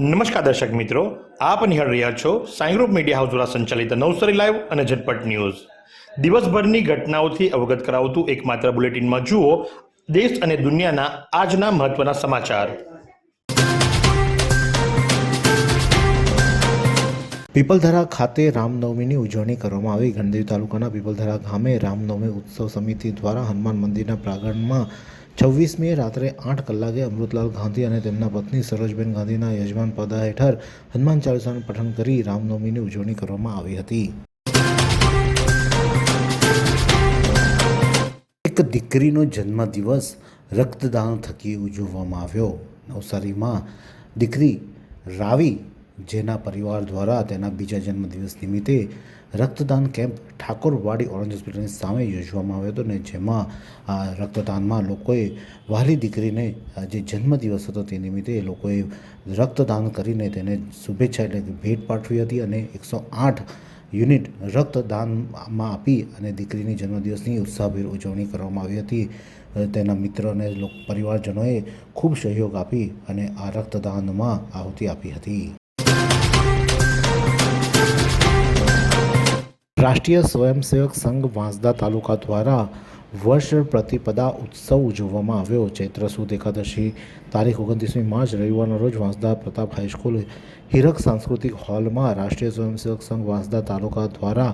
નમસ્કાર દર્શક મિત્રો, આપ નિહાળ રહ્યા છો સાઈ ગ્રુપ મીડિયા હાઉસ દ્વારા સંચાલિત નવસારી લાઈવ અને ઝટપટ ન્યૂઝ. દિવસભરની ઘટનાઓથી અવગત કરાવતું એકમાત્ર બુલેટિનમાં જુઓ દેશ અને દુનિયાના આજના મહત્વના સમાચાર. પીપલધરા ખાતે રામનવમીની ઉજવણી કરવામાં આવી. ગણદેવી તાલુકાના પીપલધરા ગામે રામનવમી ઉત્સવ સમિતિ દ્વારા હનુમાન મંદિરના પ્રાંગણમાં 26મીએ રાત્રે 8 કલાકે અમૃતલાલ ગાંધી અને તેમના પત્ની સરોજબેન ગાંધીના યજમાન પદ હેઠળ હનુમાન ચાલીસાનું પઠન કરી રામનવમીની ઉજવણી કરવામાં આવી હતી. એક દીકરીનો જન્મદિવસ રક્તદાન થકી ઉજવવામાં આવ્યો. નવસારીમાં દીકરી રાવી જેના પરિવાર દ્વારા તેના બીજા જન્મદિવસ નિમિત્તે રક્તદાન કેમ્પ ઠાકોરવાડી ઓરેન્જ હોસ્પિટલની સામે યોજવામાં આવ્યો હતો, ને જેમાં રક્તદાનમાં લોકોએ વહાલી દીકરીને જે જન્મદિવસ હતો તે નિમિત્તે લોકોએ રક્તદાન કરીને તેને શુભેચ્છા એટલે કે ભેટ પાઠવી હતી અને 108 યુનિટ રક્તદાનમાં આપી અને દીકરીની જન્મદિવસની ઉત્સાહભેર ઉજવણી કરવામાં આવી હતી. તેના મિત્ર અને પરિવારજનોએ ખૂબ સહયોગ આપી અને આ રક્તદાનમાં આહુતિ આપી હતી. રાષ્ટ્રીય સ્વયંસેવક સંઘ વાંસદા તાલુકા દ્વારા વર્ષ પ્રતિપદા ઉત્સવ ઉજવવામાં આવ્યો. ચૈત્ર સુદ એકાદશી તારીખ 29મી માર્ચ રવિવારના રોજ વાંસદા પ્રતાપ હાઈસ્કૂલ હીરક સાંસ્કૃતિક હોલમાં રાષ્ટ્રીય સ્વયંસેવક સંઘ વાંસદા તાલુકા દ્વારા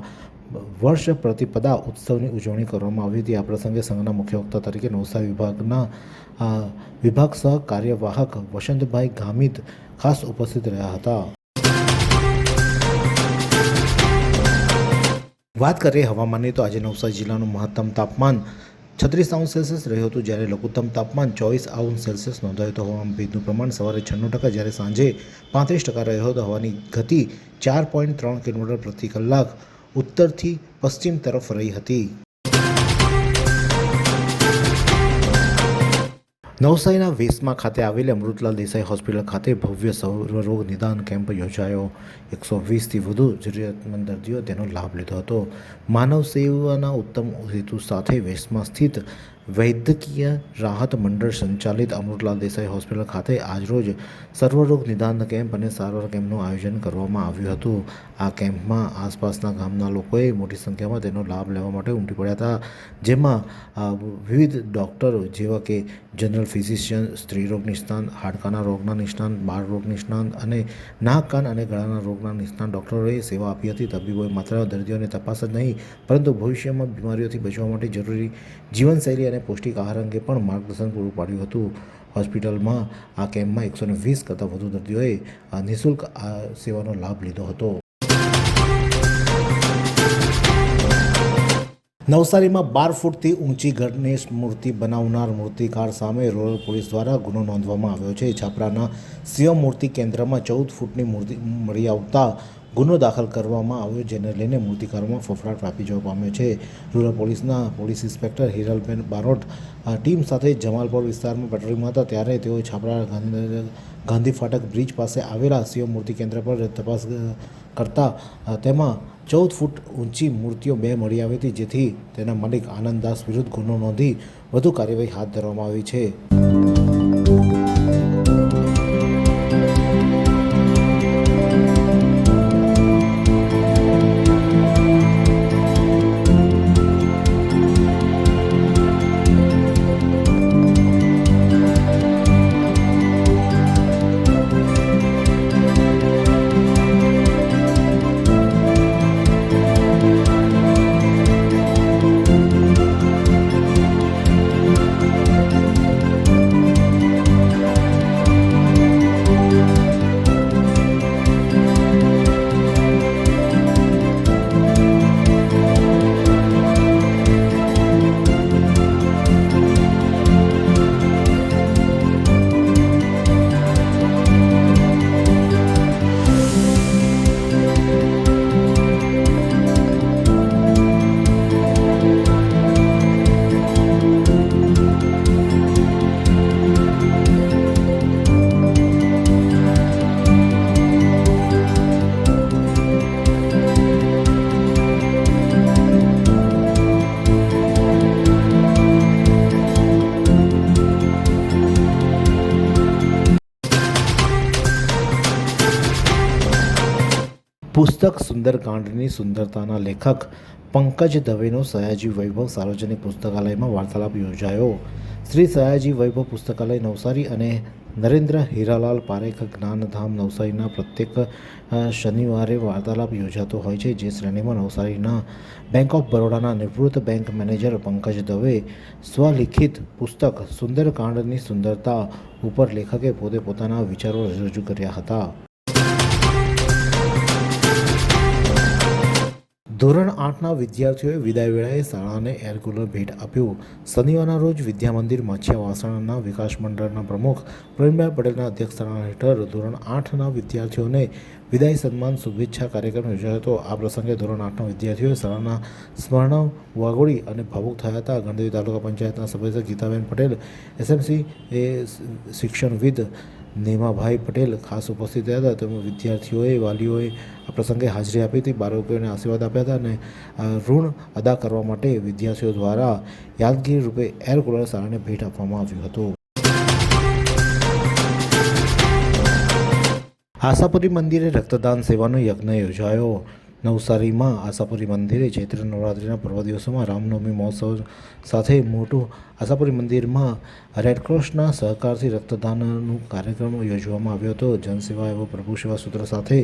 વર્ષ પ્રતિપદા ઉત્સવની ઉજવણી કરવામાં આવી હતી. આ પ્રસંગે સંઘના મુખ્ય વક્તા તરીકે નવસારી વિભાગના વિભાગ સહ કાર્યવાહક વસંતભાઈ ગામિત ખાસ ઉપસ્થિત રહ્યા હતા. વાત કરીએ હવામાનની તો આજે નવસારી જિલ્લાનું મહત્તમ તાપમાન 36°C રહ્યું હતું, જ્યારે લઘુત્તમ તાપમાન 24°C નોંધાયું હતું. હવામાન ભેજનું પ્રમાણ સવારે 96%, જ્યારે સાંજે 35% રહ્યો હતો. હવાની ગતિ 4.3 કિલોમીટર પ્રતિ કલાક ઉત્તરથી પશ્ચિમ તરફ રહી હતી. નવસારીના વેસમા ખાતે આવેલી અમૃતલાલ દેસાઈ હોસ્પિટલ ખાતે ભવ્ય સર્વરોગ નિદાન કેમ્પ યોજાયો. 120થી વધુ જરૂરિયાતમંદ દર્દીઓ તેનો લાભ લીધો હતો. માનવ સેવાના ઉત્તમ હેતુ સાથે વેસમા સ્થિત વૈદ્યકીય રાહત મંડળ સંચાલિત અમૃતલાલ દેસાઈ હોસ્પિટલ ખાતે આજરોજ સર્વરોગ નિદાન કેમ્પ અને સારવાર કેમ્પનું આયોજન કરવામાં આવ્યું હતું. આ કેમ્પમાં આસપાસના ગામના લોકોએ મોટી સંખ્યામાં તેનો લાભ લેવા માટે ઉમટી પડ્યા હતા, જેમાં વિવિધ ડૉક્ટરો જેવા કે જનરલ ફિઝિશિયન, સ્ત્રીરોગ નિષ્ણાંત, હાડકાના રોગના નિષ્ણાંત, બાળ રોગ નિષ્ણાંત અને નાક, કાન અને ગળાના રોગના નિષ્ણાંત ડૉક્ટરોએ સેવા આપી હતી. તબીબોએ માત્ર દર્દીઓને તપાસ જ નહીં પરંતુ ભવિષ્યમાં બીમારીઓથી બચવા માટે જરૂરી જીવનશૈલી અને પૌષ્ટિક આહાર અંગે પણ માર્ગદર્શન પૂરું પાડ્યું હતું. હોસ્પિટલમાં આ કેમ્પમાં 120 કરતાં વધુ દર્દીઓએ નિઃશુલ્ક આ સેવાનો લાભ લીધો હતો. નવસારીમાં 12 ફૂટથી ઊંચી ગણેશ મૂર્તિ બનાવનાર મૂર્તિકાર સામે રૂરલ પોલીસ દ્વારા ગુનો નોંધવામાં આવ્યો છે. છાપરાના શિવ મૂર્તિ કેન્દ્રમાં 14 ફૂટની મૂર્તિ મળી આવતા ગુનો દાખલ કરવામાં આવ્યો, જેને લઈને મૂર્તિકારોમાં ફફડાટ વ્યાપી જવા પામ્યો છે. રૂરલ પોલીસના police inspector Hiralben Barot team સાથે જમાલપોર વિસ્તારમાં પેટ્રોલિંગમાં હતા, ત્યારે તેઓ છાપરા ગાંધી ફાટક બ્રિજ પાસે આવેલા શિવ મૂર્તિ કેન્દ્ર પર તપાસ કરતા તેમાં 14 ફૂટ ઊંચી મૂર્તિઓ 2 મળી આવી હતી, જેથી તેના માલિક આનંદદાસ વિરુદ્ધ ગુનો નોંધી વધુ કાર્યવાહી હાથ ધરવામાં આવી છે. પુસ્તક સુંદરકાંડની સુંદરતાના લેખક પંકજ દવેનો સયાજી વૈભવ સાર્વજનિક પુસ્તકાલયમાં વાર્તાલાપ યોજાયો. શ્રી સયાજી વૈભવ પુસ્તકાલય નવસારી અને નરેન્દ્ર હીરાલાલ પારેખ જ્ઞાનધામ નવસારીના પ્રત્યેક શનિવારે વાર્તાલાપ યોજાતો હોય છે, જે શ્રેણીમાં નવસારીના બેંક ઓફ બરોડાના નિવૃત્ત બેંક મેનેજર પંકજ દવે સ્વલિખિત પુસ્તક સુંદરકાંડની સુંદરતા ઉપર લેખકે પોતે પોતાના વિચારો રજૂ કર્યા હતા. ધોરણ 8ના વિદ્યાર્થીઓએ વિદાય વેળાએ શાળાને એર કુલર ભેટ આપ્યું. શનિવારના રોજ વિદ્યામંદિર માછિયા વાસણના વિકાસ મંડળના પ્રમુખ પ્રવીણભાઈ પટેલના અધ્યક્ષસ્થાન હેઠળ ધોરણ 8ના વિદ્યાર્થીઓને વિદાય સન્માન શુભેચ્છા કાર્યક્રમ યોજાયો હતો. આ પ્રસંગે ધોરણ 8ના વિદ્યાર્થીઓએ શાળાના સ્મરણ વાગોળી અને ભાવુક થયા હતા. ગણદેવી તાલુકા પંચાયતના સભ્ય ગીતાબેન પટેલ, એસએમસી શિક્ષણવિદ નેમાભાઈ પટેલ ખાસ ઉપસ્થિત રહ્યા હતા. તેમજ વિદ્યાર્થીઓએ વાલીઓએ આ પ્રસંગે હાજરી આપી હતી, બાળકોને આશીર્વાદ આપ્યા હતા અને ઋણ અદા કરવા માટે વિદ્યાર્થીઓ દ્વારા યાદગીરી રૂપે એર કુલર શાળાને ભેટ આપવામાં આવ્યું હતું. આશાપુરી મંદિરે રક્તદાન સેવાનો યજ્ઞ યોજાયો. નવસારીમાં આશાપુરી મંદિરે ચૈત્ર નવરાત્રિના પર્વ દિવસોમાં રામનવમી મહોત્સવ સાથે મોટું આશાપુરી મંદિરમાં રેડક્રોસના સહકારથી રક્તદાનનું કાર્યક્રમ યોજવામાં આવ્યો હતો. જનસેવા એવો પ્રભુ સેવા સૂત્ર સાથે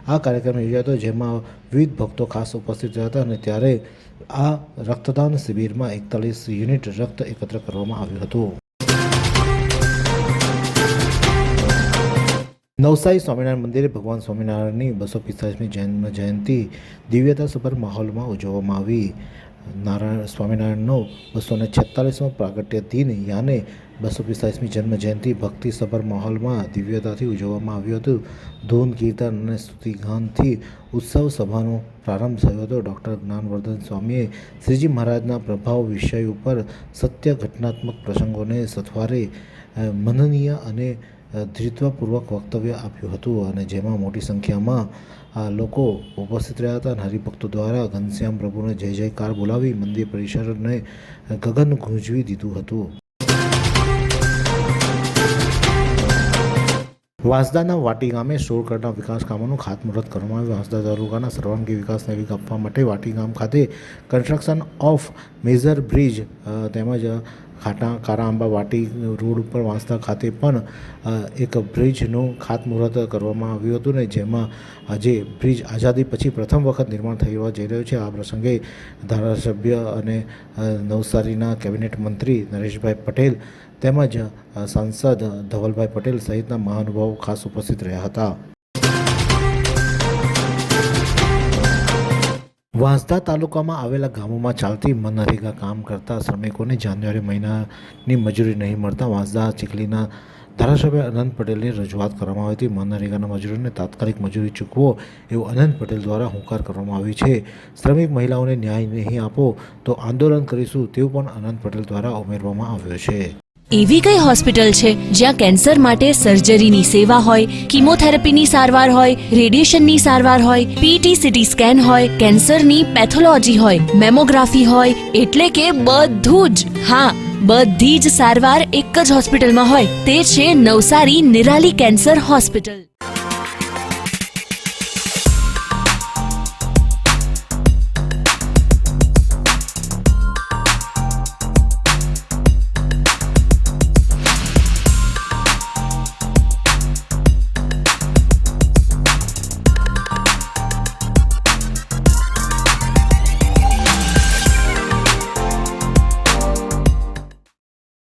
આ કાર્યક્રમ યોજાયો હતો, જેમાં વિવિધ ભક્તો ખાસ ઉપસ્થિત રહ્યા હતા અને ત્યારે આ રક્તદાન શિબિરમાં 41 યુનિટ રક્ત એકત્ર કરવામાં આવ્યું હતું. નવસારી સ્વામિનારાયણ મંદિરે ભગવાન સ્વામિનારાયણની 245મી જન્મ જયંતિ દિવ્યતાસભર માહોલમાં ઉજવવામાં આવી. નારાયણ સ્વામિનારાયણનો 246મો પ્રાગટ્ય દિન યાને 245મી જન્મ જયંતિ ભક્તિસભર માહોલમાં દિવ્યતાથી ઉજવવામાં આવ્યું હતું. ધૂન, કીર્તન અને સ્તુતિગાનથી ઉત્સવ સભાનો પ્રારંભ થયો હતો. ડૉક્ટર જ્ઞાનવર્ધન સ્વામીએ શ્રીજી મહારાજના પ્રભાવ વિષય ઉપર સત્ય ઘટનાત્મક પ્રસંગોને સથવારે મનનીય અને ધીરતાપૂર્વક વક્તવ્ય આપ્યું હતું અને જેમાં મોટી સંખ્યામાં લોકો ઉપસ્થિત રહ્યા હતા. હરિભક્તો દ્વારા ઘનશ્યામ પ્રભુને જય જયકાર બોલાવી મંદિર પરિસરને ગગન ગુંજવી દીધું હતું. વાંસદાના વાટી ગામે 16 કરોડના વિકાસ કામોનું ખાતમુહૂર્ત કરવામાં આવ્યું. વાંસદા તાલુકાના સર્વાંગી વિકાસને વેગ આપવા માટે વાટી ગામ ખાતે કન્સ્ટ્રક્શન ઓફ મેજર બ્રિજ તેમજ કારાઆંબા વાટી રોડ ઉપર વાંસદા ખાતે પણ એક બ્રિજનું ખાતમુહૂર્ત કરવામાં આવ્યું હતું ને જેમાં આજે બ્રિજ આઝાદી પછી પ્રથમ વખત નિર્માણ થવા જઈ રહ્યું છે. આ પ્રસંગે ધારાસભ્ય અને નવસારીના કેબિનેટ મંત્રી નરેશભાઈ પટેલ તેમજ સાંસદ ધવલભાઈ પટેલ સહિતના મહાનુભાવો ખાસ ઉપસ્થિત રહ્યા હતા. વાંસદા તાલુકામાં આવેલા ગામોમાં ચાલતી મનરેગા કામ કરતા શ્રમિકોને જાન્યુઆરી મહિનાની મજૂરી નહીં મળતા વાંસદા ચીખલીના ધારાસભ્ય અનંત પટેલની રજૂઆત કરવામાં આવી હતી. મનરેગાના મજૂરોને તાત્કાલિક મજૂરી ચૂકવો એવો અનંત પટેલ દ્વારા હુંકાર કરવામાં આવી છે. શ્રમિક મહિલાઓને ન્યાય નહીં આપો તો આંદોલન કરીશું તેવું પણ અનંત પટેલ દ્વારા ઉમેરવામાં આવ્યું છે. એવી કઈ હોસ્પિટલ છે જ્યાં કેન્સર માટે સર્જરીની સેવા હોય, કીમોથેરાપીની સારવાર હોય, રેડિયેશનની સારવાર હોય, પીટી સીટી સ્કેન હોય, કેન્સરની પેથોલોજી હોય, મેમોગ્રાફી હોય, એટલે કે બધું જ. હા, બધી જ સારવાર એક જ હોસ્પિટલમાં હોય. તે છે નવસારી નિરાલી કેન્સર હોસ્પિટલ.